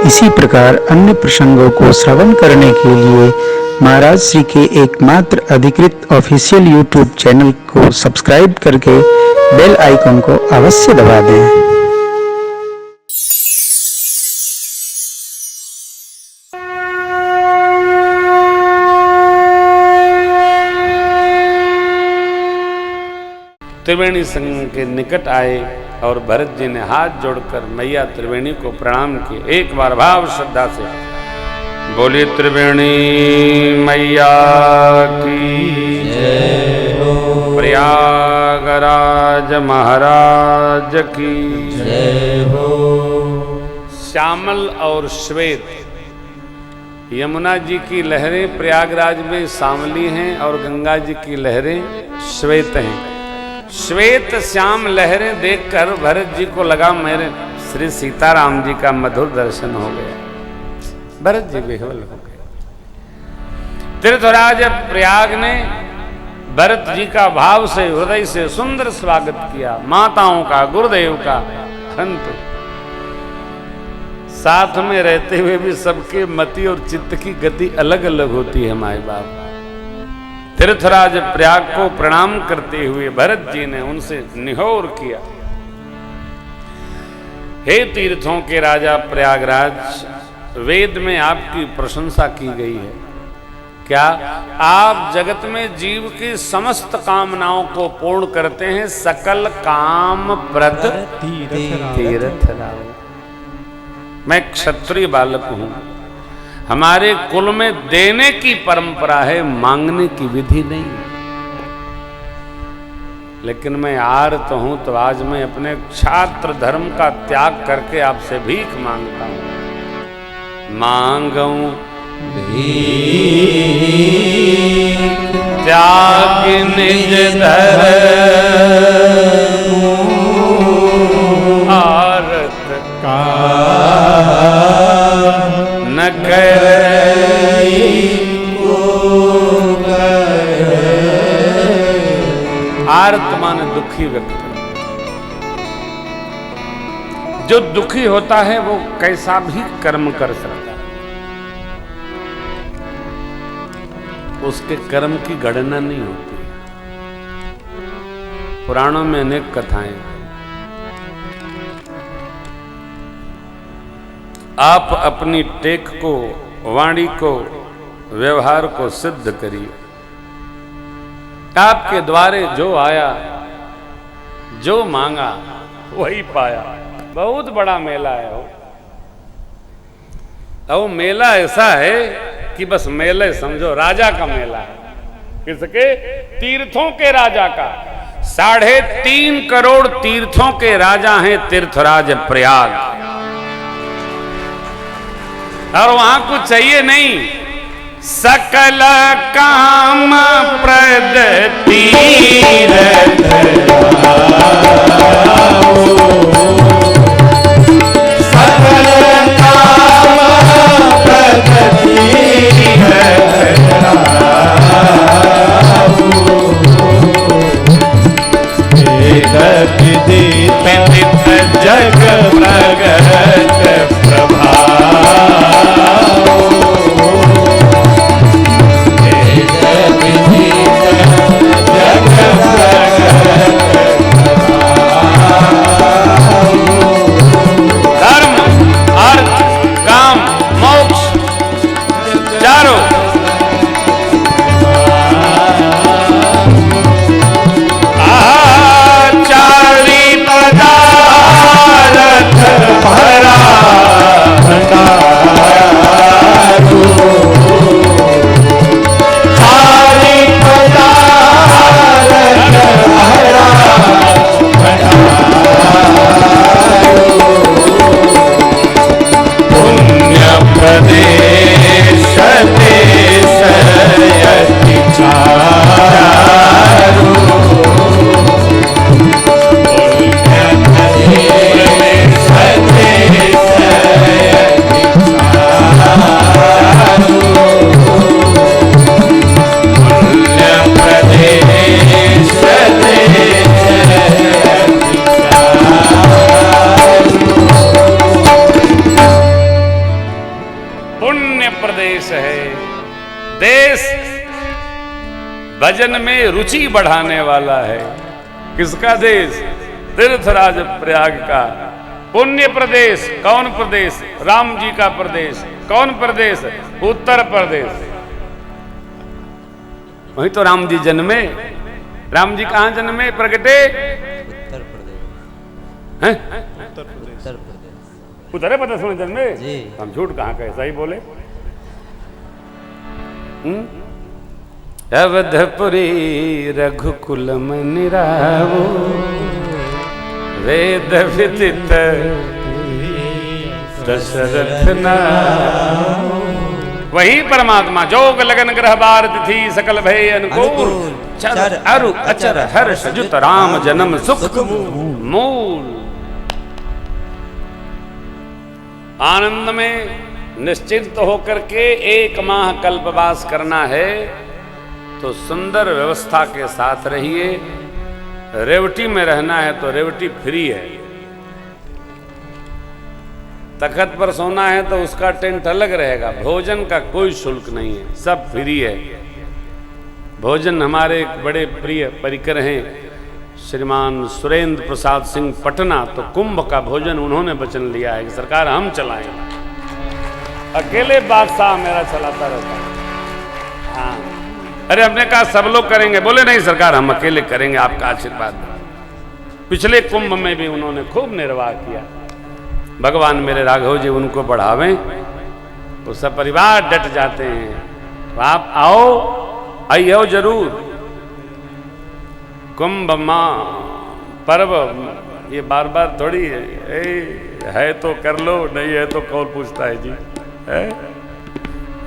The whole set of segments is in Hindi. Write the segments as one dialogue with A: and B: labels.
A: इसी प्रकार अन्य प्रसंगों को श्रवण करने के लिए महाराज श्री के एकमात्र अधिकृत ऑफिशियल यूट्यूब चैनल को सब्सक्राइब करके बेल आइकन को अवश्य दबा दें।
B: त्रिवेणी संगम के निकट आए और भरत जी ने हाथ जोड़कर मैया त्रिवेणी को प्रणाम किए। एक बार भाव श्रद्धा से बोलिए त्रिवेणी मैया की जय हो, प्रयागराज महाराज की जय हो। श्यामल और श्वेत यमुना जी की लहरें प्रयागराज में श्यामली हैं और गंगा जी की लहरें श्वेत हैं। श्वेत श्याम लहरें देखकर भरत जी को लगा मेरे श्री सीताराम जी का मधुर दर्शन हो गया। भरत जी विह्वल हो गए। तीर्थराज प्रयाग ने भरत जी का भाव से हृदय से सुंदर स्वागत किया। माताओं का, गुरुदेव का, परंतु साथ में रहते हुए भी सबके मति और चित्त की गति अलग अलग होती है। माए बाप तीर्थराज प्रयाग को प्रणाम करते हुए भरत जी ने उनसे निहोर किया, हे तीर्थों के राजा प्रयागराज, वेद में आपकी प्रशंसा की गई है। क्या आप जगत में जीव की समस्त कामनाओं को पूर्ण करते हैं? सकल काम प्रद तीर्थराज। मैं क्षत्रिय बालक हूं, हमारे कुल में देने की परंपरा है, मांगने की विधि नहीं। लेकिन मैं आर्त हूं तो आज मैं अपने क्षात्र धर्म का त्याग करके आपसे भीख मांगता हूं। मांगू भीख त्याग निज धर्म आर्त का न आर्त माने दुखी व्यक्ति। जो दुखी होता है वो कैसा भी कर्म कर सकता है, उसके कर्म की गणना नहीं होती। पुराणों में अनेक कथाएं। आप अपनी टेक को, वाणी को, व्यवहार को सिद्ध करिए। आपके द्वारे जो आया, जो मांगा वही पाया। बहुत बड़ा मेला है वो मेला ऐसा है कि बस मेले समझो, राजा का मेला है। किसके? तीर्थों के राजा का। 3.5 करोड़ तीर्थों के राजा हैं तीर्थराज प्रयाग। और वहां कुछ चाहिए नहीं, सकल काम प्रद तीर्थ, सकल काम प्रद तीर्थ, जग प्रगट प्रभा प्रदेश है। देश भजन में रुचि बढ़ाने वाला है। किसका देश? तीर्थराज प्रयाग का। पुण्य प्रदेश। कौन प्रदेश? राम जी का प्रदेश। कौन प्रदेश? उत्तर प्रदेश। वही तो राम जी जन्मे। राम जी कहां जन्मे, प्रगटे?
C: उत्तर प्रदेश।
B: हैं?
C: उत्तर प्रदेश।
B: उत्तर प्रदेश में जन्मे।
C: जी।
B: हम झूठ कहां कहे, सही बोले। अवधपुरी रघुकुल मनि रावो, वेद विदित दशरथ नाम। वही परमात्मा जोग लगन ग्रह बार तिथि सकल भय अनुकूल, चर अरु अचर हर्ष जुत राम जन्म सुख मूल। आनंद में निश्चिंत होकर के 1 माह कल्पवास करना है तो सुंदर व्यवस्था के साथ रहिए। रेवटी में रहना है तो रेवटी फ्री है। तखत पर सोना है तो उसका टेंट अलग रहेगा। भोजन का कोई शुल्क नहीं है, सब फ्री है। भोजन हमारे एक बड़े प्रिय परिकर हैं श्रीमान सुरेंद्र प्रसाद सिंह पटना, तो कुंभ का भोजन उन्होंने वचन लिया है कि सरकार हम चलाएंगे। अकेले बादशाह मेरा चलाता रहता है। हाँ, अरे हमने कहा सब लोग करेंगे, बोले नहीं सरकार हम अकेले करेंगे, आपका आशीर्वाद। पिछले कुंभ में भी उन्होंने खूब निर्वाह किया। भगवान मेरे राघव जी उनको बढ़ावें, वो सब परिवार डट जाते हैं। तो आप आओ, आइए जरूर। कुंभ मां पर्व ये बार बार थोड़ी है तो कर लो, नहीं है तो कौन पूछता है जी।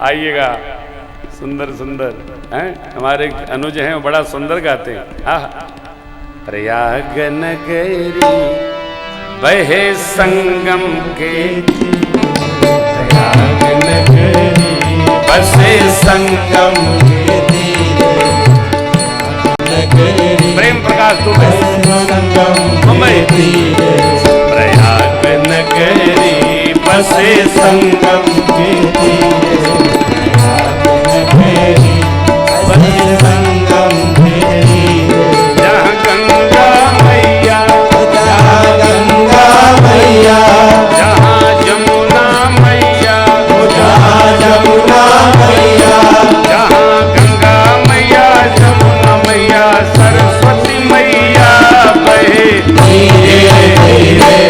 B: आइएगा। सुंदर सुंदर हैं हमारे अनुज हैं, वो बड़ा सुंदर गाते हैं। हाँ, प्रयाग नगरी बहे संगम के, प्रयाग नगरी बसे संगम के तीरे, प्रेम प्रकाश दुबे मुंबई। प्रयाग नगरी बसे संगम के तीरे, प्रयाग नगरी बसे संगम के तीरे। जहाँ गंगा मैया, जहाँ गंगा मैया, जहाँ जमुना मैया, जहाँ जमुना मैया, जहाँ गंगा मैया, जमुना मैया, सरस्वती मैया बहे धीरे धीरे।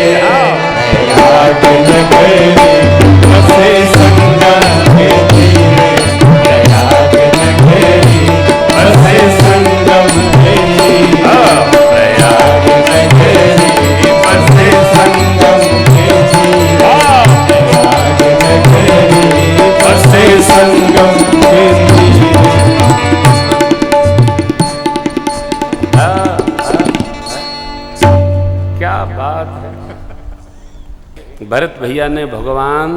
B: प्रयाग नगरी बसे संगम के तीरे, प्रयाग नगरी बसे संगम के तीरे, प्रयाग नगरी बसे संगम के तीरे, प्रयाग नगरी बसे संगम के तीरे। क्या बात है। भरत भैया ने भगवान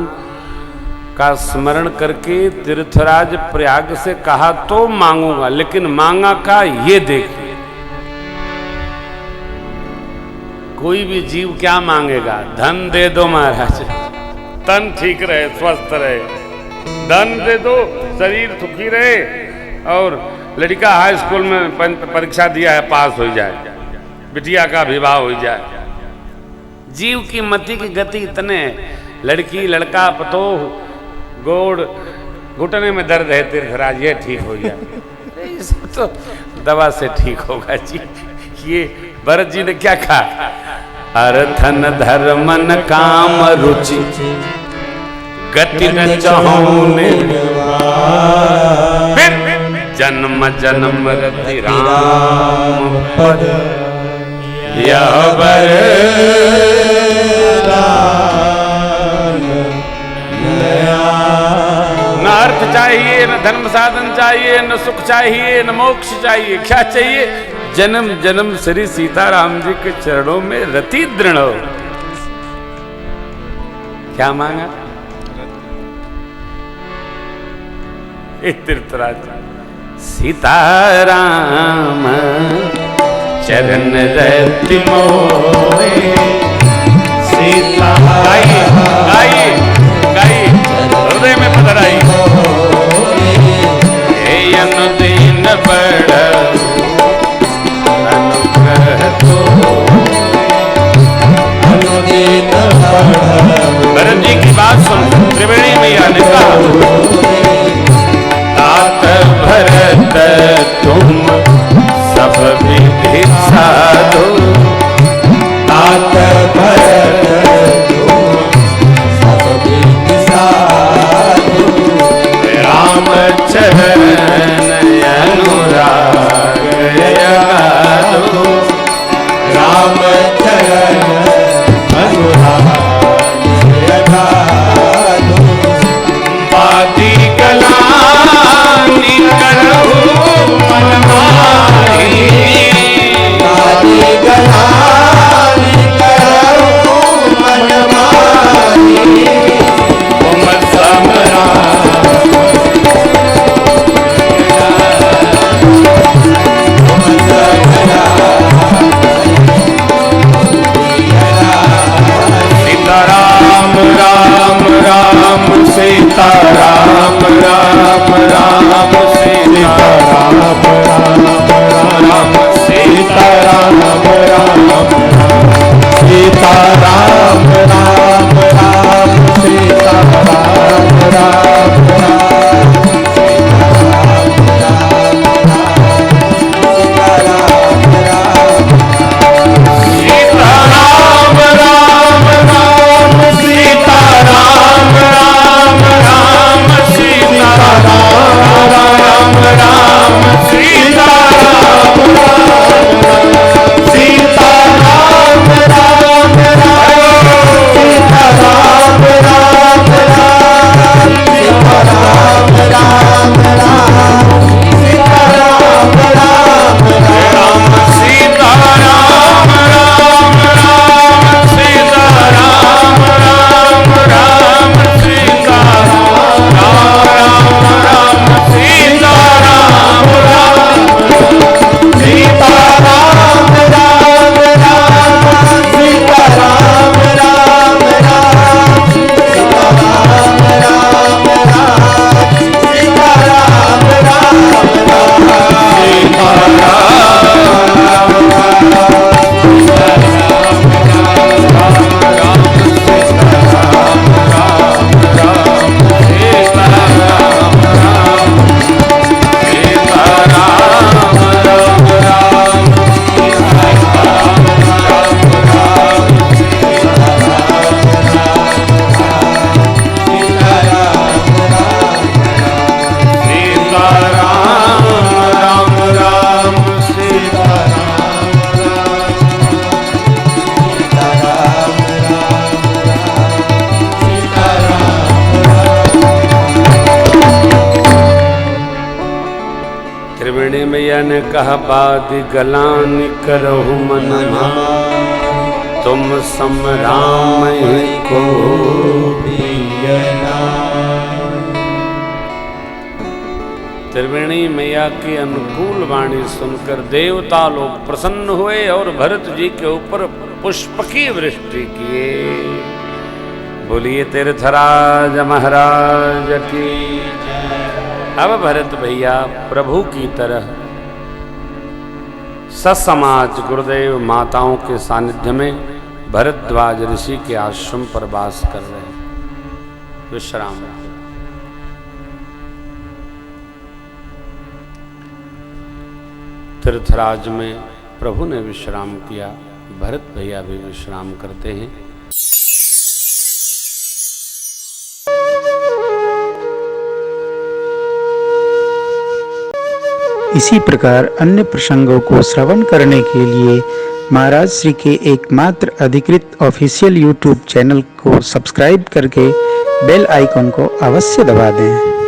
B: का स्मरण करके तीर्थराज प्रयाग से कहा तो मांगूंगा, लेकिन मांगा का ये देखिए। कोई भी जीव क्या मांगेगा? धन दे दो महाराज, तन ठीक रहे, स्वस्थ रहे। धन दे दो, शरीर सुखी रहे, और लड़का हाई स्कूल में परीक्षा दिया है पास हो जाए, बिटिया का विवाह हो जाए। जीव की मति की गति इतने, लड़की लड़का पतोह, गोड़ घुटने में दर्द है तीर्थराज, ये ठीक हो जाए। इसको तो दवा से ठीक होगा जी। ये भरत जी ने क्या कहा? अर्थन धर्मन काम रुचि गति न चाहूने, फिर जन्म जन्म रति राम पद यह न अर्थ चाहिए, न धर्म साधन चाहिए, न सुख चाहिए, न मोक्ष चाहिए। क्या चाहिए? जन्म जन्म श्री सीताराम जी के चरणों में रति दृढ़ हो। क्या मांगा? तीर्थराज सीताराम चरण रति मोहे, सीता गाइए गाइए गाइए, हृदय में पधराई। तुम सब विधि साधो,
D: तात भरत तुम सब विधि साधो,
B: राम चरण अनुराग जगादो,
D: राम चरण अनुराग जगादो,
B: पाती गलानी करहु मन माही,
D: आदि गलानी करहु मन माही,
B: तुम समरा राम राम राम सीता राम राम राम सीता राम राम राम सीता राम राम
D: सीता राम राम राम सीता राम राम
B: सीता राम राम राम सीता राम राम राम सीता राम राम राम सीता राम सीता राम राम सीता राम राम राम सीता राम राम राम सीता राम राम सीता राम राम सीता राम राम राम सीता राम राम राम सीता राम राम राम सीता राम राम राम सीता त्रिवेणी मैया ने कहा बादी गलानी करहु मन माही, तुम समराम को त्रिवेणी मैया की अनुकूल वाणी सुनकर देवता लोग प्रसन्न हुए और भरत जी के ऊपर पुष्प की वृष्टि किए। बोलिए तीर्थराज महाराज की। अब भरत भैया प्रभु की तरह ससमाज गुरुदेव माताओं के सानिध्य में भरद्वाज ऋषि के आश्रम पर वास कर रहे हैं, विश्राम। तीर्थराज में प्रभु ने विश्राम किया, भरत भैया भी विश्राम करते हैं।
A: इसी प्रकार अन्य प्रसंगों को श्रवण करने के लिए महाराज श्री के एकमात्र अधिकृत ऑफिशियल यूट्यूब चैनल को सब्सक्राइब करके बेल आइकन को अवश्य दबा दें।